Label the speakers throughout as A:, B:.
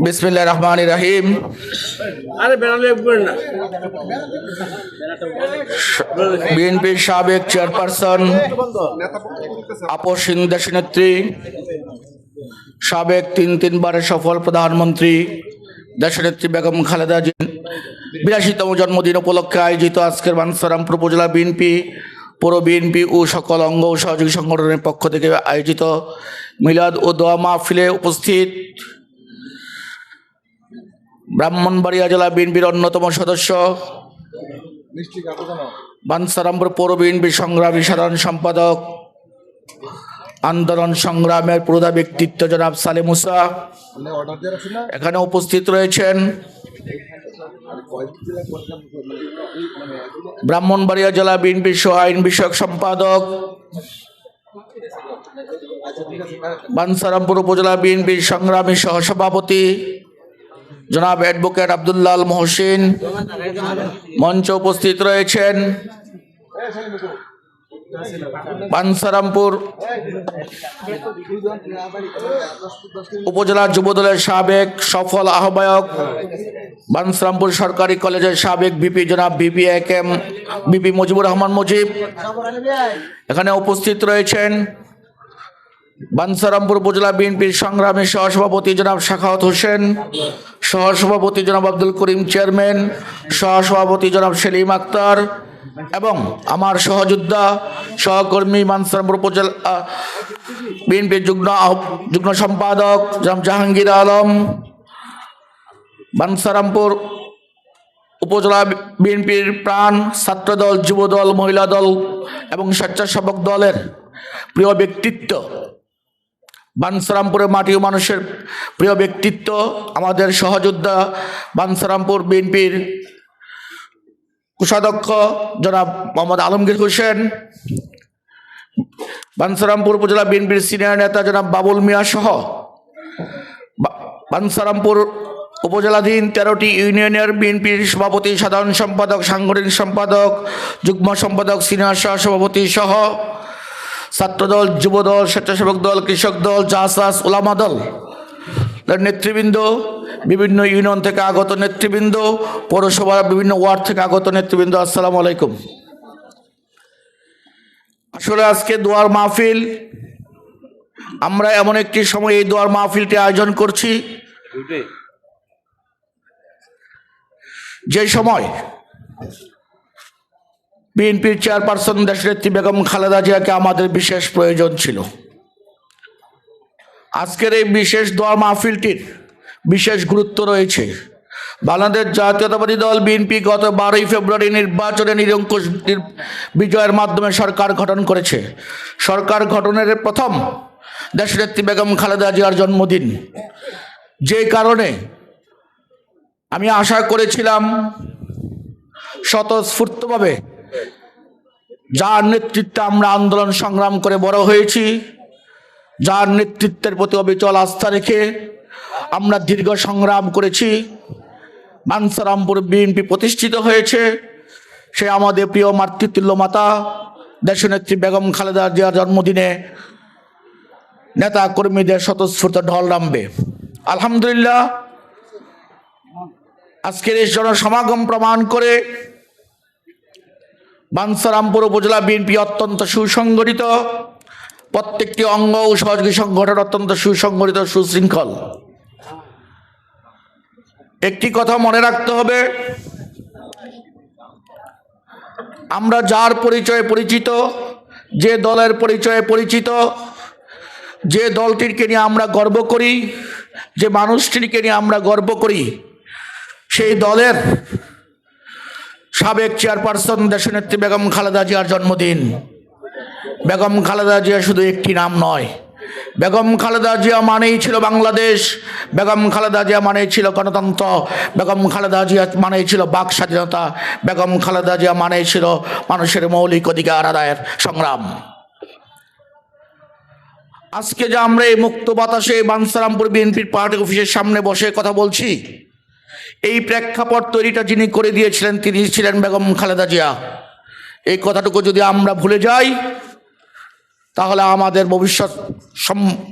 A: বিসমিল্লাহির রহমানির রহিম। বিএনপির সাবেক চেয়ারপারসন, আপসহীন দেশনেত্রী, সাবেক তিনবারের সফল প্রধানমন্ত্রী দেশনেত্রী বেগম খালেদা জিয়ার ৮২তম জন্মদিন উপলক্ষে আয়োজিত আজকের বাঞ্ছারামপুর উপজেলা বিএনপি, পৌর বিএনপি ও সকল অঙ্গ ও সহযোগী সংগঠনের পক্ষ থেকে আয়োজিত মিলাদ ও দোয়া মাহফিলে উপস্থিত ব্রাহ্মণবাড়িয়া জেলা বিএনপির অন্যতম সদস্য, বাঞ্ছারামপুর পৌর বিএনপির সংগ্রামী সাধারণ সম্পাদক, আন্দোলন সংগ্রামের প্রধান ব্যক্তিত্ব জনাব সালেহ মুসা এখানে উপস্থিত রয়েছেন। ব্রাহ্মণবাড়িয়া জেলা বিএনপির সহ আইন বিষয়ক সম্পাদক, বাঞ্ছারামপুর উপজেলা বিএনপির সংগ্রামী সহসভাপতি জনাব অ্যাডভোকেট আব্দুল্লাহ আল মহসিন মঞ্চে উপস্থিত রয়েছেন। বাঞ্ছারামপুর উপজেলা যুবদলের সাবেক সফল আহ্বায়ক, বাঞ্ছারামপুর সরকারি কলেজের সাবেক ভিপি জনাব ভিপি মুজিবুর রহমান মুজিব এখানে উপস্থিত রয়েছেন। বাঞ্ছারামপুর উপজেলা বিএনপির সংগ্রামী সহসভাপতি জনাব সাখাওয়াত হোসেন, সহসভাপতি জনাব আব্দুল করিম চেয়ারম্যান, সহসভাপতি জনাব সেলিম আক্তার এবং আমার সহযোদ্ধা সহকর্মী বাঞ্ছারামপুর উপজেলা বিএনপির যুগ্ম সম্পাদক জনাব জাহাঙ্গীর আলম, বাঞ্ছারামপুর উপজেলা বিএনপির প্রাণ ছাত্রদল, যুবদল, মহিলা দল এবং স্বেচ্ছাসেবক দলের প্রিয় ব্যক্তিত্ব, বাঞ্ছারামপুরের মাটি ও মানুষের প্রিয় ব্যক্তিত্ব, আমাদের সহযোদ্ধা বাঞ্ছারামপুর বিএনপির কোষাধ্যক্ষ জনাব মোহাম্মদ আলমগীর হোসেন, বাঞ্ছারামপুর উপজেলা বিএনপির সিনিয়র নেতা জনাব বাবুল মিয়া সহ বাঞ্ছারামপুর উপজেলাধীন 13টি ইউনিয়নের বিএনপির সভাপতি, সাধারণ সম্পাদক, সাংগঠনিক সম্পাদক, যুগ্ম সম্পাদক, সিনিয়র সহসভাপতি সহ ছাত্রদল, যুবদল, স্বেচ্ছাসেবক দল, কৃষক দল, জাসাস, ওলামা দল নেতৃবৃন্দ, বিভিন্ন ইউনিয়ন থেকে আগত নেতৃবৃন্দ, পৌরসভার বিভিন্ন ওয়ার্ড থেকে আগত নেতৃবৃন্দ, আসসালামু আলাইকুম। আসলে আজকে দোয়ার মাহফিল, আমরা এমন একটি সময় এই দোয়ার মাহফিলটি আয়োজন করছি যে সময় বিএনপির চেয়ারপারসন দেশনেত্রী বেগম খালেদা জিয়াকে আমাদের বিশেষ প্রয়োজন ছিল। আজকের এই বিশেষ দোয়া মাহফিলটির বিশেষ গুরুত্ব রয়েছে। বাংলাদেশ জাতীয়তাবাদী দল বিএনপি গত 12ই ফেব্রুয়ারি নির্বাচনে নিরঙ্কুশ বিজয়ের মাধ্যমে সরকার গঠন করেছে। সরকার গঠনের প্রথম দেশনেত্রী বেগম খালেদা জিয়ার জন্মদিন, যে কারণে আমি আশা করেছিলাম স্বতঃস্ফূর্তভাবে, যার নেতৃত্বে আমরা আন্দোলন সংগ্রাম করে বড় হয়েছি, যার নেতৃত্বের প্রতি অবিচল আস্থা রেখে আমরা দীর্ঘ সংগ্রাম করেছি, বাঞ্ছারামপুর বিএনপি প্রতিষ্ঠিত হয়েছে, সে আমাদের প্রিয় মাতৃতুল্য মাতা দেশনেত্রী বেগম খালেদা জিয়ার জন্মদিনে নেতা কর্মীদের স্বতঃস্ফূর্ত ঢল নামবে। আলহামদুলিল্লাহ, আজকের এই জনসমাগম প্রমাণ করে বাঞ্ছারামপুর উপজেলা বিএনপি অত্যন্ত সুসংগঠিত, প্রত্যেকটি অঙ্গ ও সহযোগী সংগঠন অত্যন্ত সুসংগঠিত, সুশৃঙ্খল। একটি কথা মনে রাখতে হবে, আমরা যার পরিচয়ে পরিচিত, যে দলের পরিচয়ে পরিচিত, যে দলটিকে নিয়ে আমরা গর্ব করি, যে মানুষটিকে নিয়ে আমরা গর্ব করি, সেই দলের সাবেক চেয়ারপারসন দেশনেত্রী বেগম খালেদা জিয়ার জন্মদিন। বেগম খালেদা জিয়া শুধু একটি নাম নয়, বেগম খালেদা জিয়া মানেই ছিল বাংলাদেশ, বেগম খালেদা জিয়া মানেই ছিল গণতন্ত্র, বেগম খালেদা জিয়া মানেই ছিল বাক স্বাধীনতা, বেগম খালেদা জিয়া মানেই ছিল মানুষের মৌলিক অধিকার আদায়ের সংগ্রাম। আজকে যে আমরা এই মুক্ত বাতাসে বাঞ্ছারামপুর বিএনপির পার্টি অফিসের সামনে বসে কথা বলছি, এই প্রেক্ষাপট তৈরিটা যিনি করে দিয়েছিলেন তিনি ছিলেন বেগম খালেদা জিয়া। এই কথাটুকু যদি আমরা ভুলে যাই তাহলে আমাদের ভবিষ্যৎ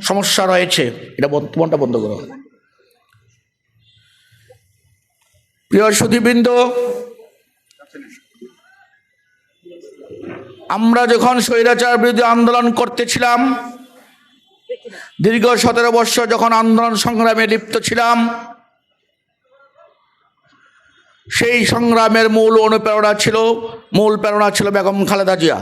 A: সমস্যা রয়েছে। এটা মনটা বন্ধ করো। প্রিয় সুধীবৃন্দ, আমরা যখন স্বৈরাচার বিরোধী আন্দোলন করতেছিলাম, দীর্ঘ 17 বছর যখন আন্দোলন সংগ্রামে লিপ্ত ছিলাম, সেই সংগ্রামের মূল প্রেরণা ছিল বেগম খালেদা জিয়া।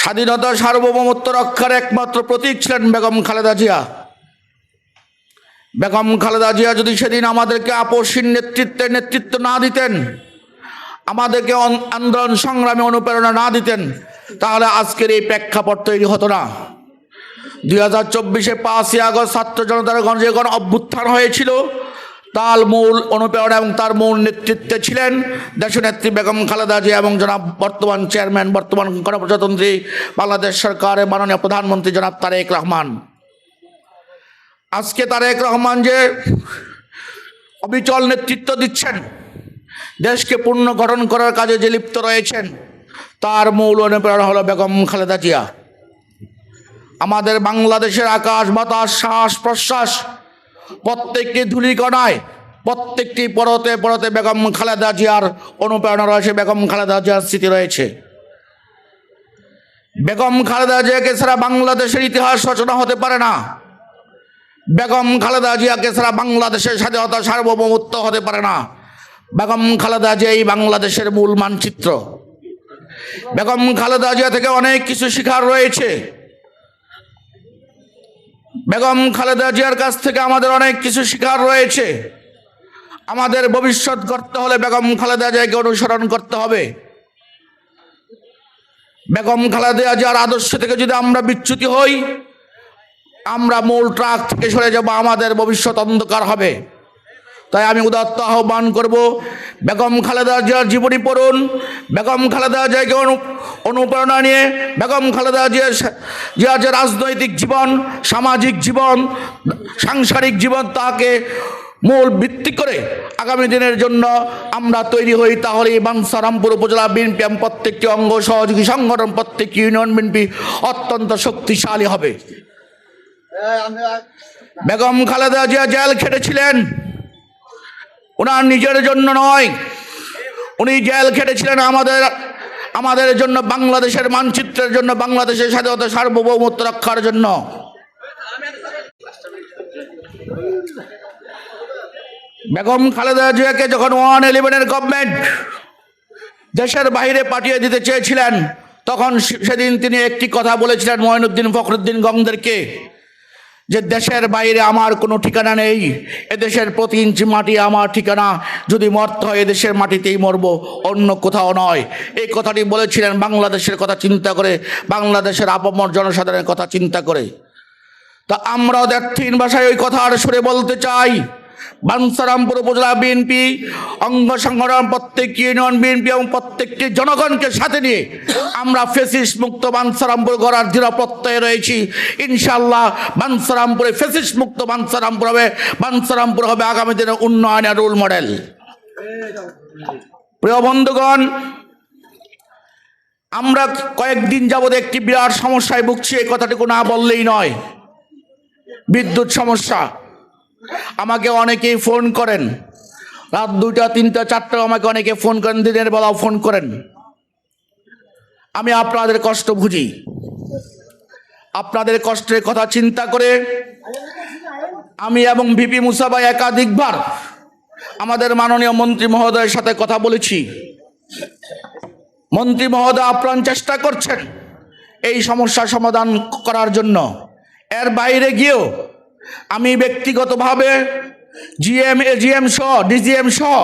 A: স্বাধীনতা সার্বভৌমত্ব রক্ষার একমাত্র প্রতীক ছিলেন বেগম খালেদা জিয়া। বেগম খালেদা জিয়া যদি সেদিন আমাদেরকে আপসহীন নেতৃত্ব না দিতেন, আমাদেরকে আন্দোলন সংগ্রামে অনুপ্রেরণা না দিতেন, তাহলে আজকের এই প্রেক্ষাপট তৈরি হতো না। 2024-এ 5ই আগস্ট ছাত্র জনতার গণে গণ অভ্যুত্থান হয়েছিল, তার মূল অনুপ্রেরণা এবং তার মূল নেতৃত্বে ছিলেন দেশনেত্রী বেগম খালেদা জিয়া এবং জনাব বর্তমান চেয়ারম্যান, বর্তমান গণপ্রজাতন্ত্রী বাংলাদেশ সরকারের মাননীয় প্রধানমন্ত্রী জনাব তারেক রহমান। আজকে তারেক রহমান যে অবিচল নেতৃত্ব দিচ্ছেন, দেশকে পুনর্গঠন করার কাজে যে লিপ্ত রয়েছেন, তার মূল অনুপ্রেরণা হলো বেগম খালেদা জিয়া। আমাদের বাংলাদেশের আকাশ বাতাস শ্বাস প্রশ্বাস প্রত্যেকটি ধূলিকণায়, প্রত্যেকটি পরতে পরতে বেগম খালেদা জিয়ার অনুপ্রেরণা রয়েছে, বেগম খালেদা জিয়ার স্মৃতি রয়েছে। বেগম খালেদা জিয়াকে ছাড়া বাংলাদেশের ইতিহাস রচনা হতে পারে না। বেগম খালেদা জিয়াকে ছাড়া বাংলাদেশের স্বাধীনতা সার্বভৌমত্ব হতে পারে না। বেগম খালেদা জিয়াই বাংলাদেশের মূল মানচিত্র। বেগম খালেদা জিয়া থেকে অনেক কিছু শিখার রয়েছে। বেগম খালেদা জিয়ার কাছ থেকে আমাদের অনেক কিছু শিখার রয়েছে। আমাদের ভবিষ্যৎ গড়তে হলে বেগম খালেদা জিয়াকে অনুসরণ করতে হবে। বেগম খালেদা জিয়ার আদর্শ থেকে যদি আমরা বিচ্যুতি হই, আমরা মূল ট্রাক থেকে সরে যাব, আমাদের ভবিষ্যৎ অন্ধকার হবে। তাই আমি উদাত্ত আহ্বান করব, বেগম খালেদা জিয়ার জীবনী পড়ুন, বেগম খালেদা জিয়াকে অনুপ্রেরণা নিয়ে বেগম খালেদা জিয়ার যে রাজনৈতিক জীবন, সামাজিক জীবন, সাংসারিক জীবন, তাকে মূল ভিত্তি করে আগামী দিনের জন্য আমরা তৈরি হই। তাহলে বাঞ্ছারামপুর উপজেলা বিএনপি প্রত্যেকটি অঙ্গ সহযোগী সংগঠন, প্রত্যেকটি ইউনিয়ন বিএনপি অত্যন্ত শক্তিশালী হবে। বেগম খালেদা জিয়া জেল খেটেছিলেন, ওনার নিজের জন্য নয়, উনি জেল খেটেছিলেন আমাদের জন্য, বাংলাদেশের মানচিত্রের জন্য, বাংলাদেশের স্বাধীনতা সার্বভৌমত্ব রক্ষার জন্য। বেগম খালেদা জিয়াকে যখন 111-এর গভর্নমেন্ট দেশের বাইরে পাঠিয়ে দিতে চেয়েছিলেন, তখন সেদিন তিনি একটি কথা বলেছিলেন মঈনুদ্দিন ফখরুদ্দিন গঙ্গদেরকে, যে দেশের বাইরে আমার কোনো ঠিকানা নেই, এদেশের প্রতি ইঞ্চি মাটি আমার ঠিকানা, যদি মরতে হয় এদেশের মাটিতেই মরব, অন্য কোথাও নয়। এই কথাটি বলেছিলেন বাংলাদেশের কথা চিন্তা করে, বাংলাদেশের আপামর জনসাধারণের কথা চিন্তা করে। তা আমরাও দ্ব্যর্থহীন ভাষায় ওই কথা আর সুরে বলতে চাই। বাঞ্ছারামপুর উপজেলা বিএনপি অঙ্গ সংগঠন, প্রত্যেক ইউনিয়ন বিএনপি এবং প্রত্যেকটি জনগণকে সাথে নিয়ে আমরা ফেসিস্ট মুক্ত বাঞ্ছারামপুর গড়ার দৃঢ় প্রত্যয়ে রয়েছি। ইনশাআল্লাহ বাঞ্ছারামপুরে ফেসিস্ট মুক্ত বাঞ্ছারামপুর হবে আগামী দিনে উন্নয়নের রোল মডেল। প্রিয় বন্ধুগণ, আমরা কয়েকদিন যাবৎ একটি বিরাট সমস্যায় ভুগছি, এই কথাটুকু না বললেই নয়। বিদ্যুৎ সমস্যা। আমাকে অনেকেই ফোন করেন, রাত 2টা 3টা 4টা আমাকে অনেকে ফোন করেন, দিনের বেলাও ফোন করেন। আমি আপনাদের কষ্ট বুঝি। আপনাদের কষ্টের কথা চিন্তা করে আমি এবং ভিপি মুসা ভাই একাধিকবার আমাদের মাননীয় মন্ত্রী মহোদয়ের সাথে কথা বলেছি। মন্ত্রী মহোদয় আপ্রাণ চেষ্টা করছেন এই সমস্যার সমাধান করার জন্য। এর বাইরে গিয়েও আমি ব্যক্তিগতভাবে জিএম সহ ডিজিএম সহ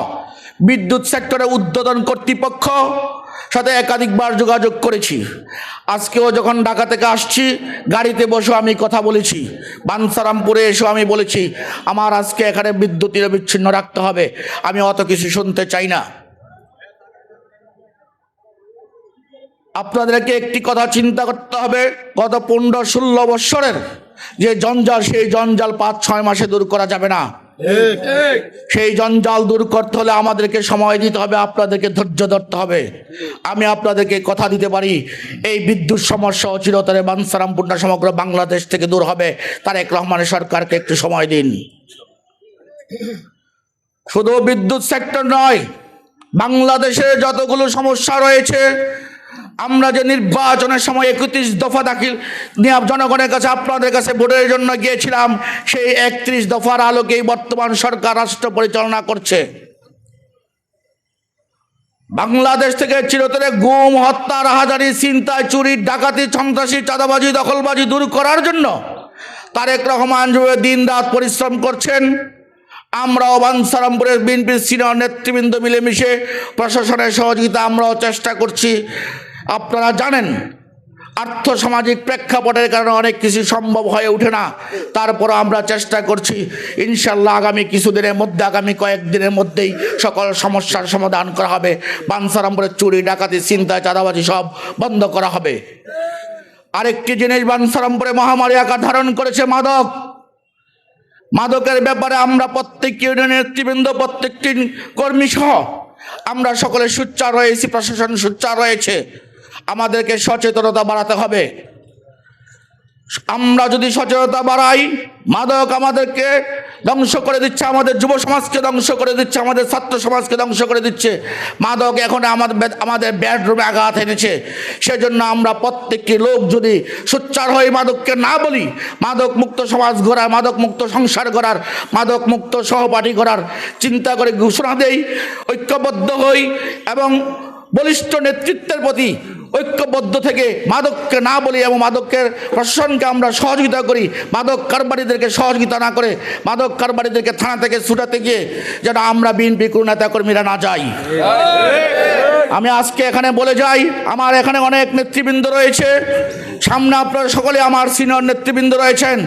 A: বিদ্যুৎ সেক্টরে উদ্বোধন কর্তৃপক্ষ সাথে একাধিকবার যোগাযোগ করেছি। আজকেও যখন ঢাকা থেকে আসছি, গাড়িতে বসেও আমি কথা বলেছি, বাঞ্ছারামপুরে এসেও আমি বলেছি আমার আজকে এখানে বিদ্যুৎ বিচ্ছিন্ন রাখতে হবে, আমি অত কিছু শুনতে চাই না। আপনাদেরকে একটি কথা চিন্তা করতে হবে, গত 15-16 বৎসরের যে জঞ্জাল, সেই জঞ্জাল 5-6 মাসে দূর করা যাবে না। সেই জঞ্জাল দূর করতে হলে আমাদেরকে সময় দিতে হবে, আপনাদেরকে ধৈর্য ধরতে হবে। আমি আপনাদেরকে কথা দিতে পারি, এই বিদ্যুৎ সমস্যা চিরতরে বাঞ্ছারামপুর না সমগ্র বাংলাদেশ থেকে দূর হবে। তারেক রহমানের সরকারকে একটু সময় দিন। শুধু বিদ্যুৎ সেক্টর নয়, বাংলাদেশে যতগুলো সমস্যা রয়েছে, আমরা যে নির্বাচনের সময় 31 দফা দাখিল নিয়ে জনগণের কাছে আপনাদের কাছে ভোটের জন্য গিয়েছিলাম, সেই 31 দফার আলোকেই বর্তমান সরকার রাষ্ট্র পরিচালনা করছে। বাংলাদেশ থেকে চিরতরে গুম, হত্যা, রাহাজানি, ছিনতাই, চুরি, ডাকাতি, সন্ত্রাসী, চাঁদাবাজি, দখলবাজি দূর করার জন্য তারেক রহমান দিন রাত পরিশ্রম করছেন। আমরাও বাঞ্ছারামপুরের বিএনপির সিনিয়র নেতৃবৃন্দ মিলেমিশে প্রশাসনের সহযোগিতা আমরাও চেষ্টা করছি। আপনারা জানেন, আর্থসামাজিক প্রেক্ষাপটের কারণে অনেক কিছু সম্ভব হয়ে ওঠে না, তারপরও আমরা চেষ্টা করছি। ইনশাল্লাহ আগামী কিছুদিনের মধ্যে, আগামী কয়েকদিনের মধ্যেই সকল সমস্যার সমাধান করা হবে। বাঞ্ছারামপুরের চুরি, ডাকাতি, ছিনতাই, চাঁদাবাজি সব বন্ধ করা হবে। আরেকটি জিনিস, বাঞ্ছারামপুরে মহামারী আকার ধারণ করেছে মাদক। মাদকের ব্যাপারে আমরা প্রত্যেক ইউনিয়নের নেতৃবৃন্দ, প্রত্যেকটি কর্মী সহ আমরা সকলে সোচ্চার রয়েছি, প্রশাসন সোচ্চার রয়েছে। আমাদেরকে সচেতনতা বাড়াতে হবে। আমরা যদি সচেতনতা বাড়াই, মাদক আমাদেরকে ধ্বংস করে দিচ্ছে, আমাদের যুব সমাজকে ধ্বংস করে দিচ্ছে, আমাদের ছাত্র সমাজকে ধ্বংস করে দিচ্ছে। মাদক এখন আমাদের বেডরুমে আঘাত এনেছে। সেজন্য আমরা প্রত্যেকটি লোক যদি সোচ্চার হয়ে মাদককে না বলি, মাদক মুক্ত সমাজ গড়ার, মাদক মুক্ত সংসার গড়ার, মাদক মুক্ত সহপাঠী গড়ার চিন্তা করে ঘোষণা দেই, ঐক্যবদ্ধ হই এবং বলিষ্ঠ নেতৃত্বের প্রতি ঐক্যবদ্ধ থেকে মাদককে না বলি এবং মাদকের প্রশাসনকে আমরা সহযোগিতা করি। মাদক কারবারিদেরকে সহযোগিতা না করে মাদক কারবারিদেরকে থানা থেকে ছুটাতে গিয়ে যেন আমরা বিএনপি কোনো নেতাকর্মীরা না যাই। আমি আজকে এখানে বলে যাই, আমার এখানে অনেক নেতৃবৃন্দ রয়েছে, সামনে আপনারা সকলে আমার সিনিয়র নেতৃবৃন্দ রয়েছেন,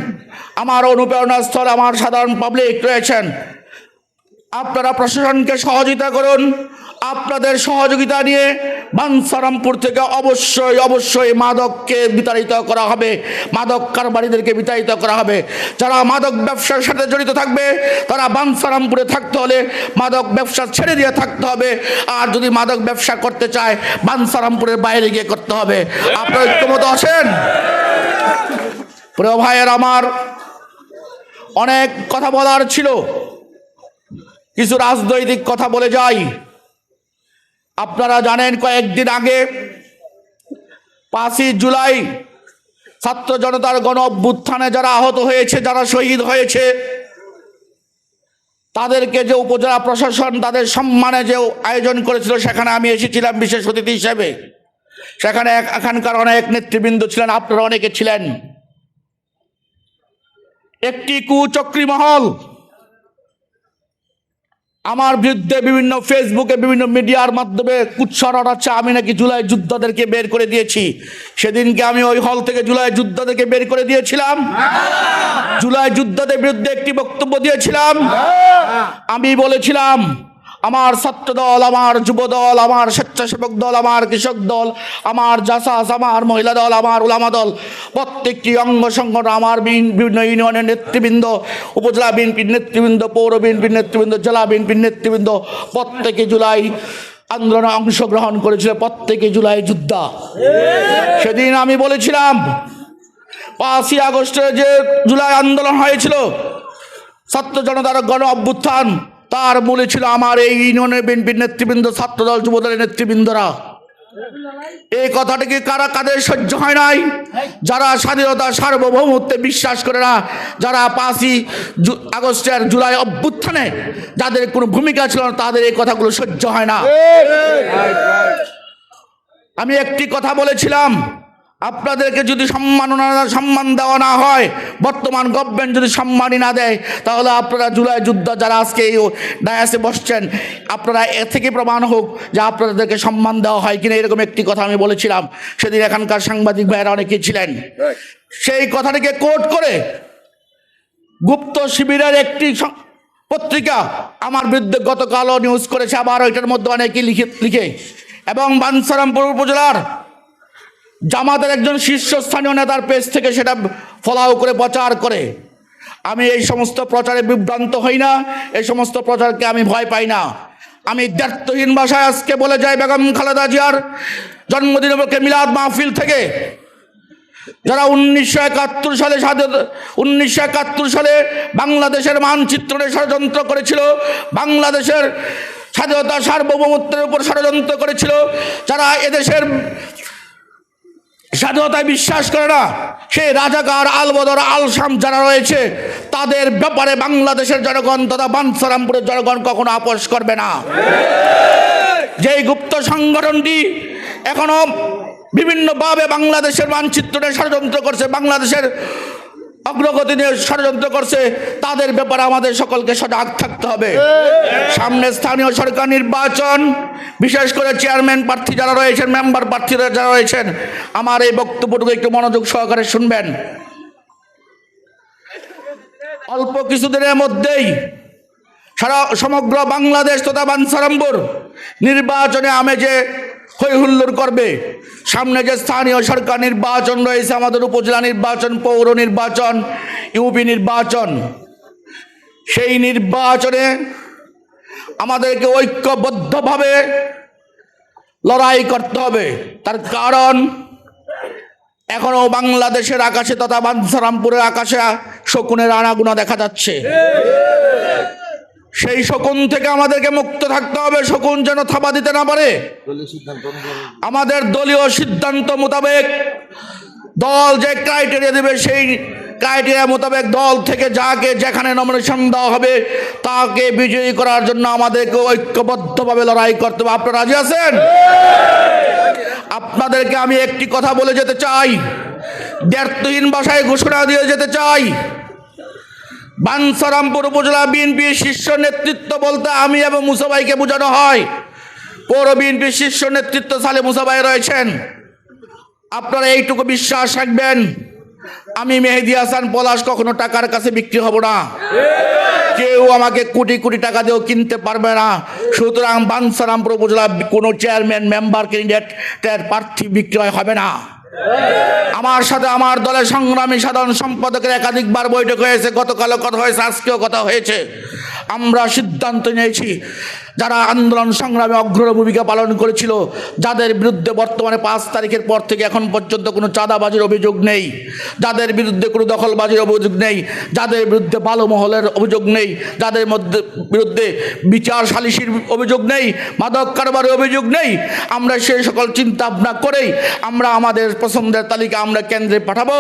A: আমার অনুপ্রেরণা স্থল আমার সাধারণ পাবলিক রয়েছেন। আপনারা প্রশাসনকে সহযোগিতা করুন। আপনাদের সহযোগিতা নিয়ে বাঞ্ছারামপুর থেকে অবশ্যই মাদককে বিতাড়িত করা হবে, মাদক কারবারিদেরকে বিতাড়িত করা হবে। যারা মাদক ব্যবসার সাথে জড়িত থাকবে তারা বাঞ্ছারামপুরে থাকতে হলে মাদক ব্যবসা ছেড়ে দিয়ে থাকতে হবে। আর যদি মাদক ব্যবসা করতে চায়, বাঞ্ছারামপুরের বাইরে গিয়ে করতে হবে। আপনারা ঐক্যমত আছেন? প্রিয় ভাইয়ের আমার, অনেক কথা বলার ছিল, কিছু রাজনৈতিক কথা বলে যাই। আপনারা জানেন, কয়েকদিন আগে 5ই জুলাই ছাত্র জনতার গণ অভ্যুত্থানে যারা আহত হয়েছে, যারা শহীদ হয়েছে, তাদেরকে যে উপজেলা প্রশাসন তাদের সম্মানে যে আয়োজন করেছিল, সেখানে আমি এসেছিলাম বিশেষ অতিথি হিসেবে। সেখানে এখানকার অনেক নেতৃবৃন্দ ছিলেন, আপনারা অনেকে ছিলেন। একটি কুচক্রী মহল আমার বিরুদ্ধে বিভিন্ন ফেসবুকে, বিভিন্ন মিডিয়ার মাধ্যমে কুৎসা রটাচ্ছে, আমি নাকি জুলাই যোদ্ধাদেরকে বের করে দিয়েছি। সেদিনকে আমি ওই হল থেকে জুলাই যোদ্ধাদেরকে বের করে দিয়েছিলাম, জুলাই যোদ্ধাদের বিরুদ্ধে একটি বক্তব্য দিয়েছিলাম। আমি বলেছিলাম, আমার ছাত্র দল, আমার যুব দল, আমার স্বেচ্ছাসেবক দল, আমার কৃষক দল, আমার জাসাস, আমার মহিলা দল, আমার উলামা দল, প্রত্যেকটি অঙ্গ সংগঠন, আমার বিভিন্ন ইউনিয়নের নেতৃবৃন্দ, উপজেলা বিএনপির নেতৃবৃন্দ, পৌর বিএনপির নেতৃবৃন্দ, জেলা বিএনপির নেতৃবৃন্দ, প্রত্যেকে জুলাই আন্দোলনে অংশগ্রহণ করেছিল, প্রত্যেকে জুলাই যোদ্ধা। সেদিন আমি বলেছিলাম, 5ই আগস্টে যে জুলাই আন্দোলন হয়েছিল, ছাত্র জনতার গণ অভ্যুত্থান, তার মূলে ছিল আমার এই ইউনিয়নের বিএনপির নেতৃবৃন্দ, ছাত্রদল, যুবদলের নেতৃবৃন্দরা। এই কথাটিকে কাদের সহ্য হয় নাই? যারা স্বাধীনতা সার্বভৌমত্বে বিশ্বাস করে না, যারা 5ই আগস্টের জুলাই অভ্যুত্থানে যাদের কোনো ভূমিকা ছিল না, তাদের এই কথাগুলো সহ্য হয় না। আমি একটি কথা বলেছিলাম, আপনাদেরকে যদি সম্মান দেওয়া না হয়, বর্তমান গভর্নমেন্ট যদি সম্মানই না দেয়, তাহলে আপনারা জুলাই যুদ্ধ যারা আজকে এই ডায়াসে বসছেন, আপনারা এ থেকে প্রমাণ হোক যে আপনাদেরকে সম্মান দেওয়া হয় কিনা। এরকম একটি কথা আমি বলেছিলাম। সেদিন এখানকার সাংবাদিক ভাইয়েরা অনেকেই ছিলেন। সেই কথাটিকে কোট করে গুপ্ত শিবিরের একটি পত্রিকা আমার বিরুদ্ধে গতকালও নিউজ করেছে, আবার ওইটার মধ্যে অনেকেই লিখে এবং বাঞ্ছারামপুর উপজেলার জামাতের একজন শীর্ষস্থানীয় নেতার পেজ থেকে সেটা ফলাও করে প্রচার করে। আমি এই সমস্ত প্রচারে বিভ্রান্ত হই না, এই সমস্ত প্রচারকে আমি ভয় পাই না। আমি দ্ব্যর্থহীন ভাষায় আজকে বলে যাই, বেগম খালেদা জিয়ার জন্মদিন উপলক্ষে মিলাদ মাহফিল থেকে যারা 1971 সালে 1971 সালে বাংলাদেশের মানচিত্রে ষড়যন্ত্র করেছিল, বাংলাদেশের স্বাধীনতা সার্বভৌমত্বের উপর ষড়যন্ত্র করেছিল, যারা এদেশের স্বাধীনতায় বিশ্বাস করে না, সেই রাজাকার আলবদর আলশাম যারা রয়েছে, তাদের ব্যাপারে বাংলাদেশের জনগণ তথা বাঞ্ছারামপুরের জনগণ কখনো আপোষ করবে না। যেই গুপ্ত সংগঠনটি এখনো বিভিন্নভাবে বাংলাদেশের মানচিত্রে ষড়যন্ত্র করছে, বাংলাদেশের অগ্রগতি নিয়ে ষড়যন্ত্র করছে, তাদের ব্যাপারে আমাদের সকলকে সজাগ থাকতে হবে। সামনে স্থানীয় সরকার নির্বাচন, বিশেষ করে চেয়ারম্যান প্রার্থী যারা রয়েছেন, মেম্বার প্রার্থীরা যারা রয়েছেন, আমার এই বক্তব্যটুকু একটু মনোযোগ সহকারে শুনবেন। অল্প কিছুদিনের মধ্যেই সমগ্র বাংলাদেশ তথা বাঞ্ছারামপুর নির্বাচনে আমেজে হই হুল্লোড় করবে। সামনে যে স্থানীয় সরকার নির্বাচন রয়েছে, আমাদের উপজেলা নির্বাচন, পৌর নির্বাচন, ইউপি নির্বাচন, সেই নির্বাচনে আমাদেরকে ঐক্যবদ্ধভাবে লড়াই করতে হবে। তার কারণ এখনো বাংলাদেশের আকাশে তথা বাঞ্ছারামপুরের আকাশে শকুনের আনাগোনা দেখা যাচ্ছে। সেই শকুন থেকে আমাদেরকে মুক্ত থাকতে হবে, শকুন যেন থাবা দিতে না পারে। আমাদের দলীয় সিদ্ধান্ত মোতাবেক দল যে ক্রাইটেরিয়া দেবে, সেই ক্রাইটেরিয়া মোতাবেক দল থেকে যাকে যেখানে নমিনেশন দেওয়া হবে তাকে বিজয়ী করার জন্য আমাদেরকে ঐক্যবদ্ধভাবে লড়াই করতে হবে। আপনারা রাজি আছেন? আপনাদেরকে আমি একটি কথা বলে যেতে চাই, দ্ব্যর্থহীন ভাষায় ঘোষণা দিয়ে যেতে চাই। বাঞ্ছারামপুর উপজেলা বিএনপির শীর্ষ নেতৃত্ব বলতে আমি এবং মুসা ভাইকে বোঝানো হয়। পৌর বিএনপির শীর্ষ নেতৃত্ব সালে মুসা ভাই রয়েছেন। আপনারা এইটুকু বিশ্বাস রাখবেন, আমি মেহেদী হাসান পলাশ কখনো টাকার কাছে বিক্রি হব না। কেউ আমাকে কোটি কোটি টাকা দিয়েও কিনতে পারবে না। সুতরাং বাঞ্ছারামপুর উপজেলা কোনো চেয়ারম্যান, মেম্বার, ক্যান্ডিডেটের প্রার্থী বিক্রয় হবে না। আমার সাথে আমার দলের সংগ্রামী সাধারণ সম্পাদকের একাধিকবার বৈঠক হয়েছে, গতকালও কথা হয়েছে, আজকেও কথা হয়েছে। আমরা সিদ্ধান্ত নিয়েছি, যারা আন্দোলন সংগ্রামে অগ্রণী ভূমিকা পালন করেছিল, যাদের বিরুদ্ধে বর্তমানে 5 তারিখের পর থেকে এখন পর্যন্ত কোনো চাঁদাবাজির অভিযোগ নেই, যাদের বিরুদ্ধে কোনো দখলবাজির অভিযোগ নেই, যাদের বিরুদ্ধে ভালো মহলের অভিযোগ নেই, যাদের বিরুদ্ধে বিচার সালিসির অভিযোগ নেই, মাদক কারবারের অভিযোগ নেই, আমরা সেই সকল চিন্তা ভাবনা করেই আমরা আমাদের পছন্দের তালিকা আমরা কেন্দ্রে পাঠাবো।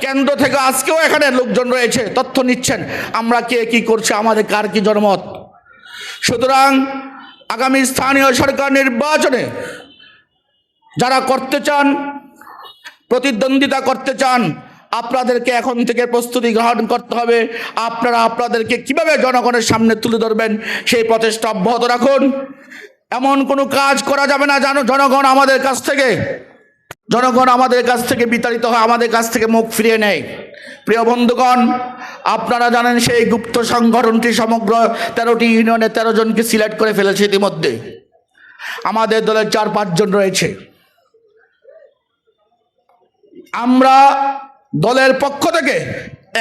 A: কেন্দ্র থেকে আজকেও এখানে লোকজন রয়েছে, তথ্য নিচ্ছেন আমরা কে কি করছে, আমাদের কার কি জনমত। সুতরাং আগামী স্থানীয় সরকার নির্বাচনে যারা করতে চান, প্রতিদ্বন্দ্বিতা করতে চান, আপনাদেরকে এখন থেকে প্রস্তুতি গ্রহণ করতে হবে। আপনারা আপনাদেরকে কিভাবে জনগণের সামনে তুলে ধরবেন সেই প্রচেষ্টা অব্যাহত রাখুন। এমন কোনো কাজ করা যাবে না যেন জনগণ আমাদের কাছ থেকে বিতাড়িত হয়, আমাদের কাছ থেকে মুখ ফিরিয়ে নেয়। প্রিয় বন্ধুগণ, আপনারা জানেন সেই গুপ্ত সংগঠনটি সমগ্র 13টি ইউনিয়নে 13 জনকে সিলেক্ট করে ফেলেছে ইতিমধ্যে। আমাদের দলের 4-5 জন রয়েছে। আমরা দলের পক্ষ থেকে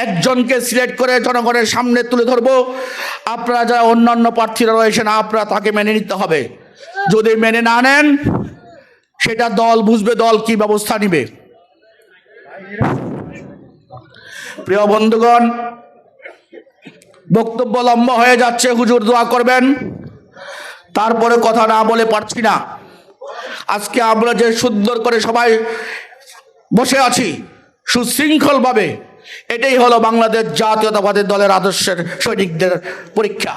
A: একজনকে সিলেক্ট করে জনগণের সামনে তুলে ধরব। আপনারা যারা অন্যান্য প্রার্থীরা রয়েছেন, আপনারা তাকে মেনে নিতে হবে। যদি মেনে না নেন, সেটা দল বুঝবে, দল কি ব্যবস্থা নিবে। প্রিয় বন্ধুগণ, বক্তব্য লম্বা হয়ে যাচ্ছে, হুজুর দোয়া করবেন। তারপরে কথা না বলে পারছি না। আজকে আমরা যে সুন্দর করে সবাই বসে আছি সুশৃঙ্খলভাবে, এটাই হলো বাংলাদেশ জাতীয়তাবাদী দলের আদর্শের সৈনিকদের পরীক্ষা।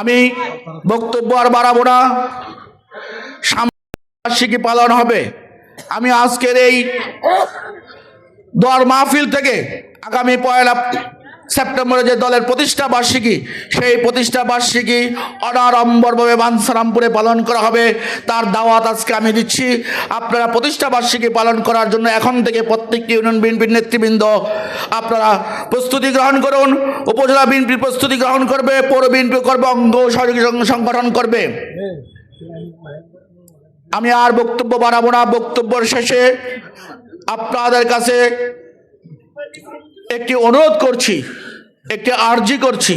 A: আমি বক্তব্য আর বাড়াবো না, বার্ষিকী পালন হবে। আমি আজকের এই দোয়ার মাহফিল থেকে আগামী 1 সেপ্টেম্বরে যে দলের প্রতিষ্ঠা বার্ষিকী, সেই প্রতিষ্ঠা বার্ষিকী অনাড়ম্বরভাবে বাঞ্ছারামপুরে পালন করা হবে। তার দাওয়াত আজকে আমি দিচ্ছি। আপনারা প্রতিষ্ঠা বার্ষিকী পালন করার জন্য এখন থেকে প্রত্যেকটি ইউনিয়ন বিএনপির নেতৃবৃন্দ আপনারা প্রস্তুতি গ্রহণ করুন। উপজেলা বিএনপি প্রস্তুতি গ্রহণ করবে, পৌর বিএনপি করবে, অঙ্গ সহযোগী সংগঠন করবে। আমি আর বক্তব্য বাড়াবো না। বক্তব্যের শেষে আপনাদের কাছে একটি অনুরোধ করছি, একটি আর্জি করছি।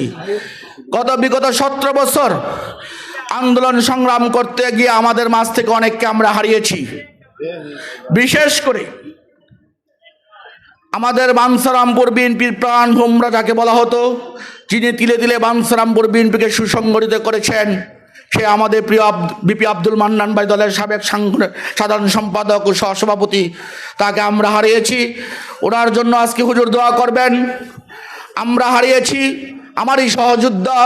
A: বিগত 17 বছর আন্দোলন সংগ্রাম করতে গিয়ে আমাদের মাঝ থেকে অনেককে আমরা হারিয়েছি। বিশেষ করে আমাদের বাঞ্ছারামপুর বিএনপির প্রাণভোমরা যাকে বলা হতো, যিনি তিলে তিলে বাঞ্ছারামপুর বিএনপিকে সুসংগঠিত করেছেন, সে আমাদের প্রিয় বিপি আব্দুল মান্নান ভাই, দলের সাবেক সাধারণ সম্পাদক ও সহসভাপতি। তাকে আমরা হারিয়েছি। ওনার জন্য আজকে হুজুর দোয়া করবেন। আমরা হারিয়েছি আমারই সহযোদ্ধা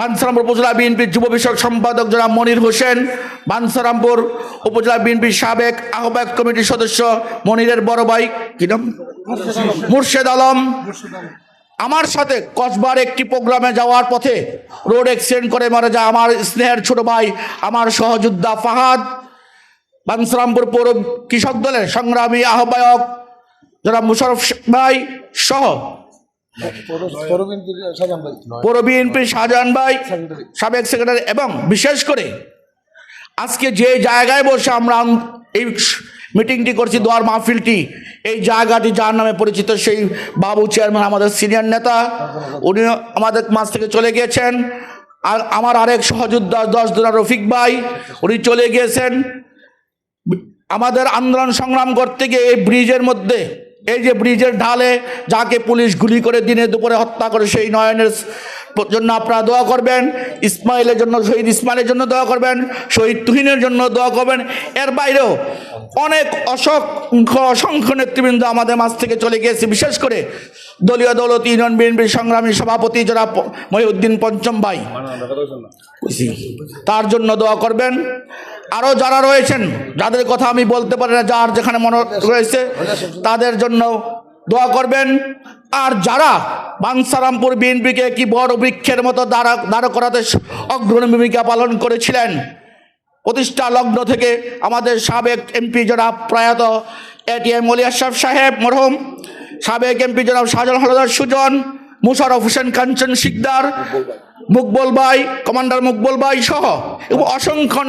A: বাঞ্ছারামপুর উপজেলা বিএনপির যুব বিষয়ক সম্পাদক জনাব মনির হোসেন, বাঞ্ছারামপুর উপজেলা বিএনপির সাবেক আহ্বায়ক কমিটির সদস্য মনিরের বড় ভাই কি নাম, মুর্শেদ আলম। আমার সাথে কসবার একটি প্রোগ্রামে যাওয়ার পথে রোড অ্যাক্সিডেন্ট করে মারা যায় আমার স্নেহের ছোট ভাই, আমার সহযোদ্ধা ফাহাদ। বাঞ্ছারামপুর পৌর কৃষক দলের সংগ্রামী আহ্বায়ক যারা মুশারফ ভাই সহ পৌর বিএনপির শাহজাহান ভাই সাবেক সেক্রেটারি, এবং বিশেষ করে আজকে যে জায়গায় বসে আমরা এই মিটিংটি করছি, দোয়ার মাহফিলটি, এই জায়গাটি যার নামে পরিচিত, সেই বাবু চেয়ারম্যান আমাদের সিনিয়র নেতা, উনি আমাদের মাঝ থেকে চলে গিয়েছেন। আর আমার আরেক সহযোদ্ধা 10 দিনের রফিক ভাই, উনি চলে গিয়েছেন। আমাদের আন্দোলন সংগ্রাম করতে গিয়ে এই ব্রিজের মধ্যে, এই যে ব্রিজের ঢালে যাকে পুলিশ গুলি করে দিনে দুপুরে হত্যা করে, সেই নয়নের জন্য আপনারা দোয়া করবেন। ইসমাইলের জন্য, শহীদ ইসমাইলের জন্য দোয়া করবেন, শহীদ তুহিনের জন্য দোয়া করবেন। এর বাইরেও অনেক অসংখ্য নেতৃবৃন্দ আমাদের মাঝ থেকে চলে গিয়েছে। বিশেষ করে দলীয় দৌলত ইউনিয়ন বিএনপির সংগ্রামী সভাপতি যারা মহিউদ্দিন পঞ্চম ভাই, তার জন্য দোয়া করবেন। আরও যারা রয়েছেন, যাদের কথা আমি বলতে পারি না, যার যেখানে মনে রয়েছে, তাদের জন্য দোয়া করবেন। আর যারা বাঞ্ছারামপুর বিএনপিকে কি বড় বৃক্ষের মতো দাঁড় করাতে অগ্রণী ভূমিকা পালন করেছিলেন, প্রতিষ্ঠা লগ্ন থেকে আমাদের সাবেক এমপি জনাব প্রয়াত এটিএম ওলি আশরাফ সাহেব মরহুম, সাবেক এমপি জনাব শাহজাহান হাওলাদার সুজন, মুশারফ হোসেন কাঞ্চন শিকদার, মুকবল ভাই, কমান্ডার মুকবল ভাই সহ এবং অসংখ্য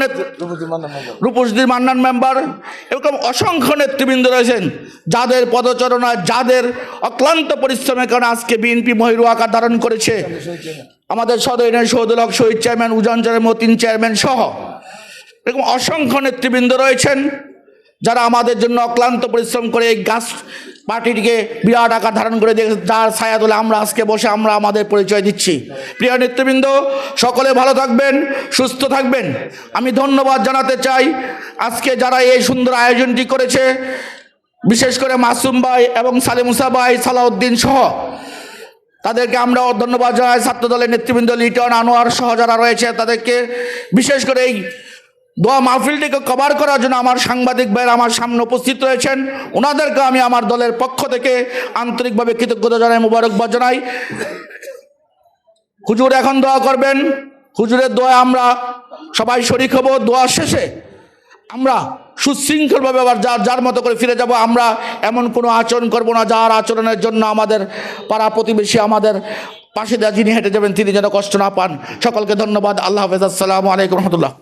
A: রূপসদীর মান্নান মেম্বার, এরকম অসংখ্য নেতৃবৃন্দ রয়েছেন, যাদের পদচারণা, যাদের অক্লান্ত পরিশ্রমের কারণে আজকে বিএনপি মহিরু আকার ধারণ করেছে। আমাদের সদর শহীদুল হক শহীদ চেয়ারম্যান, উজানচরের মতিন চেয়ারম্যান সহ এরকম অসংখ্য নেতৃবৃন্দ রয়েছেন, যারা আমাদের জন্য অক্লান্ত পরিশ্রম করে এই গাছ পার্টিটিকে বিরাট আকার ধারণ করে দিয়েছে, যার ছায়া তোলে আমরা আজকে বসে আমরা আমাদের পরিচয় দিচ্ছি। প্রিয় নেতৃবৃন্দ, সকলে ভালো থাকবেন, সুস্থ থাকবেন। আমি ধন্যবাদ জানাতে চাই আজকে যারা এই সুন্দর আয়োজনটি করেছে, বিশেষ করে মাসুম ভাই এবং সালেমুসা ভাই, সালাউদ্দিন সহ তাদেরকে আমরা ধন্যবাদ জানাই। ছাত্র দলের নেতৃবৃন্দ লিটন, আনোয়ার সহ যারা রয়েছে তাদেরকে, বিশেষ করে এই দোয়া মাহফিলটিকে কভার করার জন্য আমার সাংবাদিক ভাইয়েরা আমার সামনে উপস্থিত রয়েছেন, ওনাদেরকে আমি আমার দলের পক্ষ থেকে আন্তরিকভাবে কৃতজ্ঞতা জানাই, মোবারকবাদ জানাই। হুজুর এখন দোয়া করবেন, হুজুরের দোয়া আমরা সবাই শরীক হব। দোয়া শেষে আমরা সুশৃঙ্খলভাবে আবার যার মতো করে ফিরে যাব। আমরা এমন কোনো আচরণ করব না যার আচরণের জন্য আমাদের পাড়া প্রতিবেশী, আমাদের পাশে যিনি হেঁটে যাবেন তিনি যেন কষ্ট না পান। সকলকে ধন্যবাদ। আল্লাহ হাফেজ। আসসালামু আলাইকুম রহমতুল্লাহ।